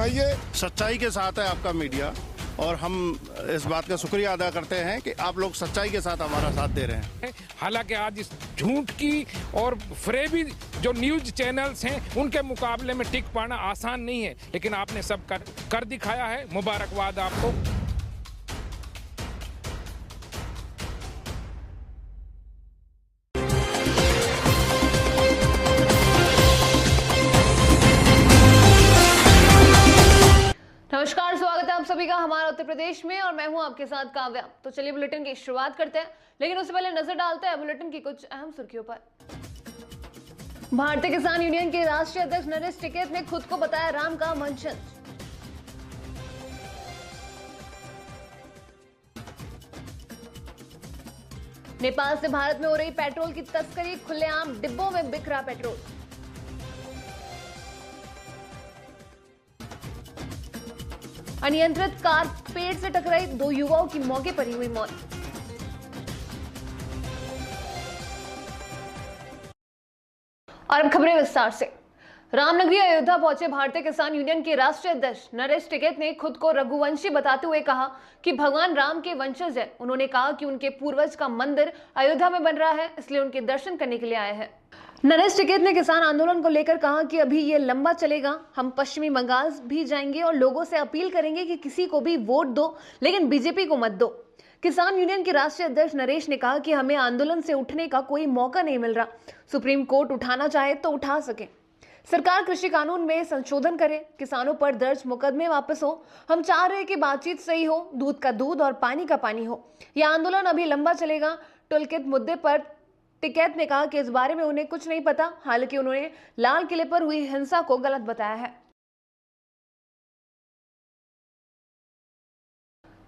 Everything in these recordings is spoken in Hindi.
सुनाइए। सच्चाई के साथ है आपका मीडिया और हम इस बात का शुक्रिया अदा करते हैं कि आप लोग सच्चाई के साथ हमारा साथ दे रहे हैं। हालांकि आज इस झूठ की और फरेबी जो न्यूज चैनल्स हैं उनके मुकाबले में टिक पाना आसान नहीं है, लेकिन आपने सब कर दिखाया है। मुबारकबाद आपको। नमस्कार, स्वागत है आप सभी का हमारा उत्तर प्रदेश में और मैं हूं आपके साथ काव्या। तो चलिए बुलेटिन की शुरुआत करते हैं, लेकिन उससे पहले नजर डालते हैं बुलेटिन की कुछ अहम सुर्खियों पर। भारतीय किसान यूनियन के राष्ट्रीय अध्यक्ष नरेश टिकैत ने खुद को बताया राम का वंशज। नेपाल से भारत में हो रही पेट्रोल की तस्करी, खुलेआम डिब्बों में बिक रहा पेट्रोल। अनियंत्रित कार पेड़ से टकराई, 2 युवाओं की मौके पर ही हुई मौत। और अब खबरें विस्तार से। रामनगरी अयोध्या पहुंचे भारतीय किसान यूनियन के राष्ट्रीय अध्यक्ष नरेश टिकैत ने खुद को रघुवंशी बताते हुए कहा कि भगवान राम के वंशज है। उन्होंने कहा कि उनके पूर्वज का मंदिर अयोध्या में बन रहा है, इसलिए उनके दर्शन करने के लिए आए हैं। नरेश टिकैत ने किसान आंदोलन को लेकर कहा कि अभी ये लंबा चलेगा, हम पश्चिमी बंगाल भी जाएंगे और लोगों से अपील करेंगे कि किसी को भी वोट दो, लेकिन बीजेपी को मत दो। किसान यूनियन के राष्ट्रीय अध्यक्ष नरेश ने कहा कि हमें आंदोलन से उठने का कोई मौका नहीं मिल रहा। सुप्रीम कोर्ट उठाना चाहे तो उठा सके, सरकार कृषि कानून में संशोधन करे, किसानों पर दर्ज मुकदमे वापस हो। हम चाह रहे हैं कि बातचीत सही हो, दूध का दूध और पानी का पानी हो। यह आंदोलन अभी लंबा चलेगा। टुलकित मुद्दे पर टिकैत ने कहा कि इस बारे में उन्हें कुछ नहीं पता, हालांकि उन्होंने लाल किले पर हुई हिंसा को गलत बताया है।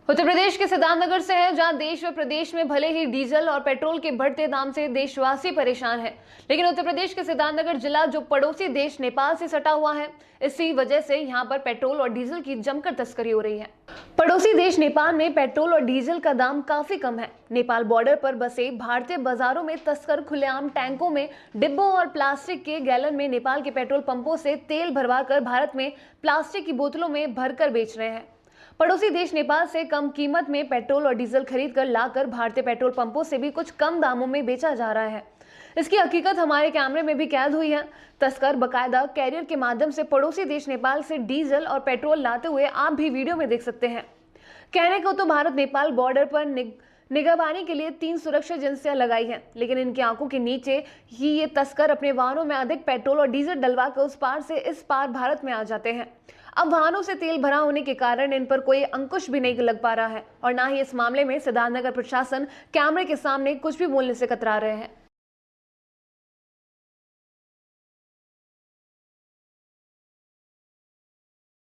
उत्तर प्रदेश के सिद्धार्थनगर से है, जहां देश व प्रदेश में भले ही डीजल और पेट्रोल के बढ़ते दाम से देशवासी परेशान है, लेकिन उत्तर प्रदेश के सिद्धार्थनगर जिला जो पड़ोसी देश नेपाल से सटा हुआ है, इसी वजह से यहां पर पेट्रोल और डीजल की जमकर तस्करी हो रही है। पड़ोसी देश नेपाल में पेट्रोल और डीजल का दाम काफी कम है। नेपाल बॉर्डर पर बसे भारतीय बाजारों में तस्कर खुलेआम टैंकों में, डिब्बों और प्लास्टिक के गैलन में नेपाल के पेट्रोल पंपों से तेल भरवाकर भारत में प्लास्टिक की बोतलों में भरकर बेच रहे हैं। पड़ोसी देश नेपाल से कम कीमत में पेट्रोल और डीजल खरीदकर लाकर भारतीय पेट्रोल पंपों से भी कुछ कम दामों में बेचा जा रहा है। इसकी हकीकत हमारे कैमरे में भी कैद हुई है। तस्कर बकायदा कैरियर के माध्यम से पड़ोसी देश नेपाल से डीजल और पेट्रोल लाते हुए आप भी वीडियो में देख सकते हैं। कहने को तो भारत नेपाल बॉर्डर पर निगरानी के लिए 3 सुरक्षा एजेंसियां लगाई हैं, लेकिन इनकी आंखों के नीचे ही ये तस्कर अपने वाहनों में अधिक पेट्रोल और डीजल डलवाकर उस पार से इस पार भारत में आ जाते हैं। अब वाहनों से तेल भरा होने के कारण इन पर कोई अंकुश भी नहीं लग पा रहा है और ना ही इस मामले में सिद्धार्थनगर प्रशासन कैमरे के सामने कुछ भी बोलने से कतरा रहे हैं।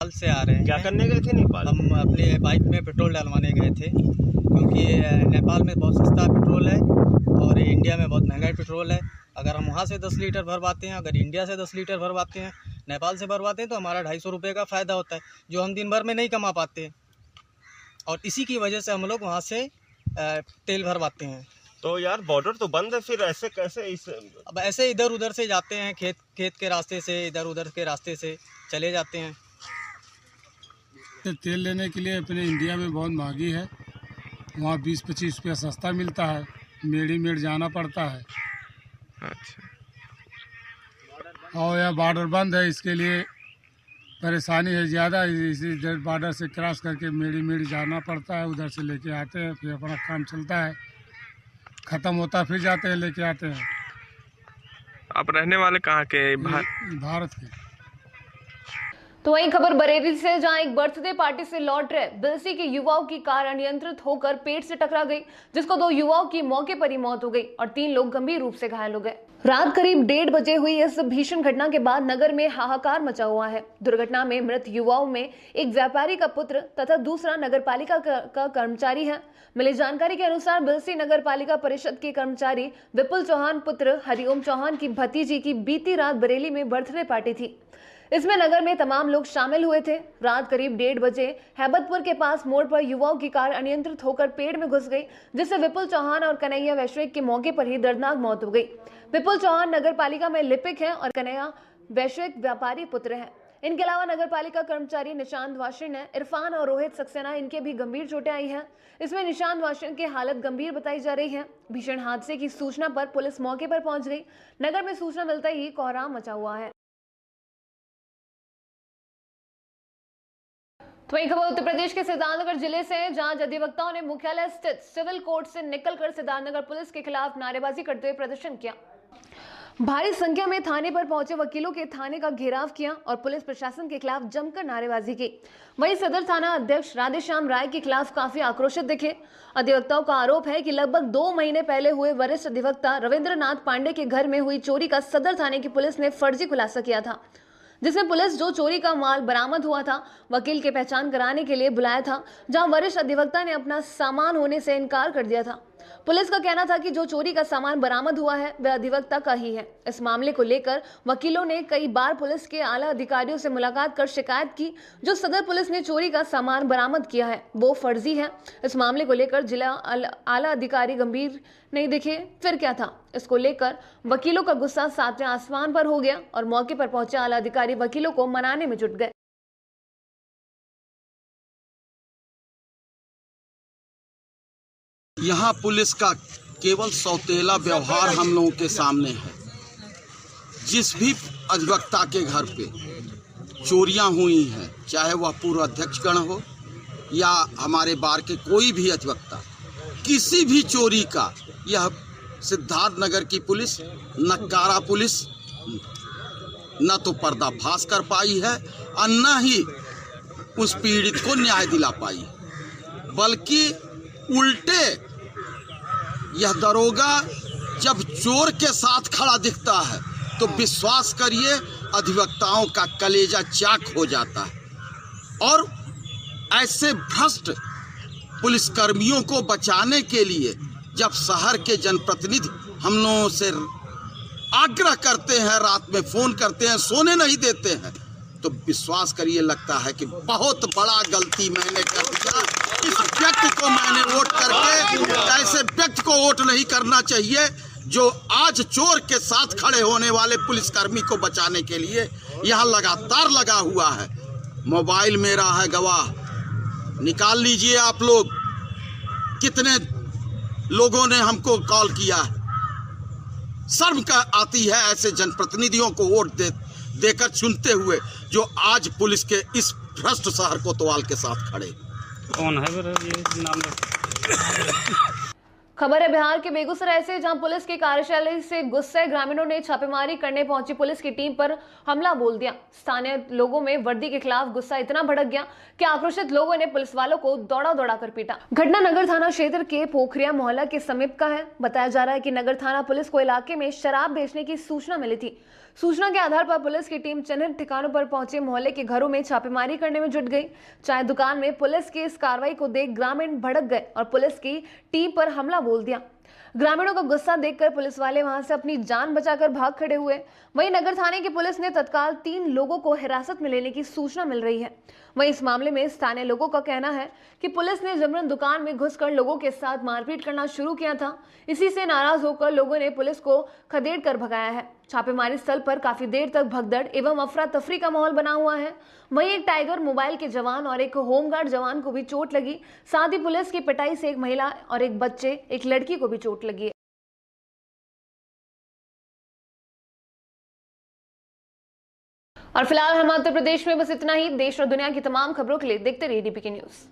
नेपाल से आ रहे हैं। क्या करने गए थे नेपाल? हम अपने बाइक में पेट्रोल डलवाने गए थे, क्योंकि नेपाल में बहुत सस्ता पेट्रोल है और इंडिया में बहुत महंगा पेट्रोल है। अगर हम वहाँ से 10 लीटर भरवाते हैं, अगर इंडिया से 10 लीटर भरवाते हैं, नेपाल से भरवाते हैं, तो हमारा 250 रुपये का फ़ायदा होता है, जो हम दिन भर में नहीं कमा पाते हैं। और इसी की वजह से हम लोग वहाँ से तेल भरवाते हैं। तो यार बॉर्डर तो बंद है, फिर ऐसे कैसे? अब ऐसे इधर उधर से जाते हैं, खेत के रास्ते से, इधर उधर के रास्ते से चले जाते हैं। तेल लेने के लिए अपने इंडिया में बहुत महंगी है, वहाँ 20-25 रुपया सस्ता मिलता है, मेड़ जाना पड़ता है। अच्छा। और यह बॉर्डर बंद है, इसके लिए परेशानी है ज़्यादा। इसी बॉर्डर से क्रॉस करके मेड़ जाना पड़ता है, उधर से लेके आते हैं, फिर अपना काम चलता है, ख़त्म होता फिर जाते हैं, लेके आते हैं। आप रहने वाले कहाँ के? भारत के। तो वहीं खबर बरेली से, जहां एक बर्थडे पार्टी से लौट रहे बिलसी के युवाओं की कार अनियंत्रित होकर पेड़ से टकरा गई, जिसको 2 युवाओं की मौके पर ही मौत हो गई और 3 लोग गंभीर रूप से घायल हो गए। रात करीब 1:30 बजे हुई इस भीषण घटना के बाद नगर में हाहाकार मचा हुआ है। दुर्घटना में मृत युवाओं में एक व्यापारी का पुत्र तथा दूसरा नगरपालिका का कर्मचारी है। मिली जानकारी के अनुसार बिलसी नगर पालिका परिषद के कर्मचारी विपुल चौहान पुत्र हरिओम चौहान की भतीजी की बीती रात बरेली में बर्थडे पार्टी थी। इसमें नगर में तमाम लोग शामिल हुए थे। रात करीब 1:30 बजे हैबतपुर के पास मोड़ पर युवाओं की कार अनियंत्रित होकर पेड़ में घुस गई, जिससे विपुल चौहान और कन्हैया वैश्विक की मौके पर ही दर्दनाक मौत हो गई। विपुल चौहान नगर पालिका में लिपिक हैं और कन्हैया वैश्विक व्यापारी पुत्र हैं। इनके अलावा नगर पालिका कर्मचारी निशांत वाशिन है, इरफान और रोहित सक्सेना, इनके भी गंभीर चोटें आई हैं। इसमें निशांत वाशिन की हालत गंभीर बताई जा रही है। भीषण हादसे की सूचना पर पुलिस मौके पर पहुंच गई। नगर में सूचना मिलते ही कोहराम मचा हुआ है। तो वही खबर उत्तर प्रदेश के सिद्धार्थनगर जिले से है, जहां अधिवक्ताओं ने मुख्यालय स्थित सिविल कोर्ट से निकलकर सिद्धार्थनगर पुलिस के खिलाफ नारेबाजी करते हुए प्रदर्शन किया। भारी संख्या में थाने पर पहुंचे वकीलों के थाने का घेराव किया और पुलिस प्रशासन के खिलाफ जमकर नारेबाजी की। वहीं सदर थाना अध्यक्ष राधेश्याम राय के खिलाफ काफी आक्रोशित दिखे। अधिवक्ताओं का आरोप है कि लगभग 2 महीने पहले हुए वरिष्ठ अधिवक्ता रविंद्रनाथ पांडे के घर में हुई चोरी का सदर थाने की पुलिस ने फर्जी खुलासा किया था, जिसमें पुलिस जो चोरी का माल बरामद हुआ था वकील की पहचान कराने के लिए बुलाया था, जहां वरिष्ठ अधिवक्ता ने अपना सामान होने से इनकार कर दिया था। पुलिस का कहना था कि जो चोरी का सामान बरामद हुआ है वह अधिवक्ता का ही है। इस मामले को लेकर वकीलों ने कई बार पुलिस के आला अधिकारियों से मुलाकात कर शिकायत की। जो सदर पुलिस ने चोरी का सामान बरामद किया है वो फर्जी है। इस मामले को लेकर जिला आला अधिकारी गंभीर नहीं दिखे। फिर क्या था, इसको लेकर वकीलों का गुस्सा सातवें आसमान पर हो गया और मौके पर पहुंचे आला अधिकारी वकीलों को मनाने में जुट गए। यहाँ पुलिस का केवल सौतेला व्यवहार हम लोगों के सामने है। जिस भी अधिवक्ता के घर पे चोरियां हुई हैं, चाहे वह पूर्व अध्यक्षगण हो या हमारे बार के कोई भी अधिवक्ता, किसी भी चोरी का यह सिद्धार्थनगर की पुलिस, नक्कारा पुलिस न तो पर्दाफाश कर पाई है और न ही उस पीड़ित को न्याय दिला पाई, बल्कि उल्टे यह दरोगा जब चोर के साथ खड़ा दिखता है तो विश्वास करिए अधिवक्ताओं का कलेजा चाक हो जाता है। और ऐसे भ्रष्ट पुलिसकर्मियों को बचाने के लिए जब शहर के जनप्रतिनिधि हम लोगों से आग्रह करते हैं, रात में फोन करते हैं, सोने नहीं देते हैं, तो विश्वास करिए लगता है कि बहुत बड़ा गलती मैंने कर दिया। इस व्यक्ति को मैंने वोट करके, ऐसे व्यक्ति को वोट नहीं करना चाहिए जो आज चोर के साथ खड़े होने वाले पुलिसकर्मी को बचाने के लिए यहाँ लगातार लगा हुआ है। मोबाइल मेरा है गवाह, निकाल लीजिए आप लोग। कितने लोगों ने हमको कॉल किया। शर्म का आती है ऐसे जनप्रतिनिधियों को वोट देकर चुनते हुए जो आज पुलिस के इस भ्रष्ट शहर कोतवाल के साथ खड़े। कौन है ये नाम? खबर है बिहार के बेगूसराय से, जहां पुलिस की कार्यशाला से गुस्से ग्रामीणों ने छापेमारी करने पहुंची पुलिस की टीम पर हमला बोल दिया। स्थानीय लोगों में वर्दी के खिलाफ गुस्सा इतना भड़क गया कि आक्रोशित लोगों ने पुलिस वालों को दौड़ा दौड़ा कर पीटा। घटना नगर थाना क्षेत्र के पोखरिया मोहल्ला के समीप का है। बताया जा रहा है कि नगर थाना पुलिस को इलाके में शराब बेचने की सूचना मिली थी। सूचना के आधार पर पुलिस की टीम चिन्हित ठिकानों पर पहुंचे मोहल्ले के घरों में छापेमारी करने में जुट गई। चाय दुकान में पुलिस की इस कार्रवाई को देख ग्रामीण भड़क गए और पुलिस की टीम पर हमला बोल दिया। ग्रामीणों का गुस्सा देखकर पुलिस वाले वहां से अपनी जान बचाकर भाग खड़े हुए। वहीं नगर थाने की पुलिस ने तत्काल 3 लोगों को हिरासत में लेने की सूचना मिल रही है। वहीं इस मामले में स्थानीय लोगों का कहना है कि पुलिस ने जबरन दुकान में घुसकर लोगों के साथ मारपीट करना शुरू किया था। इसी से नाराज होकर लोगों ने पुलिस को खदेड़ कर भगाया है। छापेमारी स्थल पर काफी देर तक भगदड़ एवं अफरा तफरी का माहौल बना हुआ है। वहीं एक टाइगर मोबाइल के जवान और एक होमगार्ड जवान को भी चोट लगी। साथ ही पुलिस की पिटाई से एक महिला और एक बच्चे, एक लड़की को भी चोट लगी है। और फिलहाल हमारे उत्तर प्रदेश में बस इतना ही। देश और दुनिया की तमाम खबरों के लिए देखते रहिए डीपीके न्यूज।